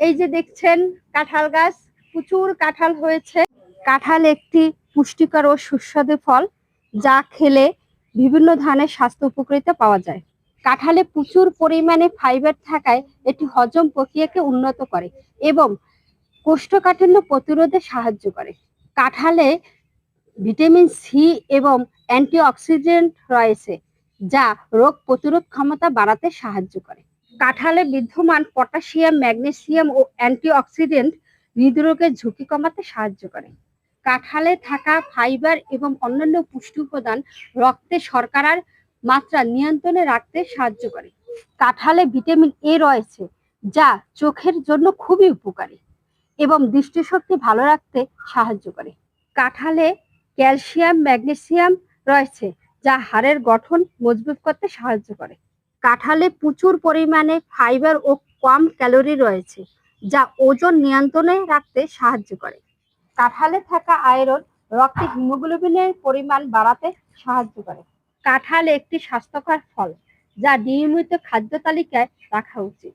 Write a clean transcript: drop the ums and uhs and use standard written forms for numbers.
এই যে দেখছেন কাঁঠাল গাছ, প্রচুর কাঁঠাল হয়েছে। কাঁঠাল একটি পুষ্টিকর ও সুস্বাদু ফল, যা খেলে বিভিন্ন ধরনের স্বাস্থ্য উপকারিতা পাওয়া যায়। কাঁঠালে প্রচুর পরিমাণে ফাইবার থাকায় এটি হজম প্রক্রিয়াকে উন্নত করে এবং কোষ্ঠকাঠিন্য প্রতিরোধে সাহায্য করে। কাঁঠালে ভিটামিন সি এবং অ্যান্টিঅক্সিডেন্ট রয়েছে, যা রোগ প্রতিরোধ ক্ষমতা বাড়াতে সাহায্য করে। কাঁঠালে বিদ্যমান পটাশিয়াম, ম্যাগনেসিয়াম ও অ্যান্টিঅক্সিডেন্ট হৃদরোগের ঝুঁকি কমাতে সাহায্য করে। কাঁঠালে থাকা ফাইবার এবং অন্যান্য পুষ্টি উপাদান রক্তে শর্করার মাত্রা নিয়ন্ত্রণে রাখতে সাহায্য করে। কাঁঠালে ভিটামিন এ রয়েছে, যা চোখের জন্য খুবই উপকারী এবং দৃষ্টিশক্তি ভালো রাখতে সাহায্য করে। কাঁঠালে ক্যালসিয়াম, ম্যাগনেসিয়াম রয়েছে, যা হাড়ের গঠন মজবুত করতে সাহায্য করে। কাঁঠালে প্রচুর পরিমাণে ফাইবার ও কম ক্যালোরি রয়েছে, যা ওজন নিয়ন্ত্রণে রাখতে সাহায্য করে। কাঁঠালে থাকা আয়রন রক্তে হিমোগ্লোবিনের পরিমাণ বাড়াতে সাহায্য করে। কাঁঠাল একটি স্বাস্থ্যকর ফল, যা নিয়মিত খাদ্য তালিকায় রাখা উচিত।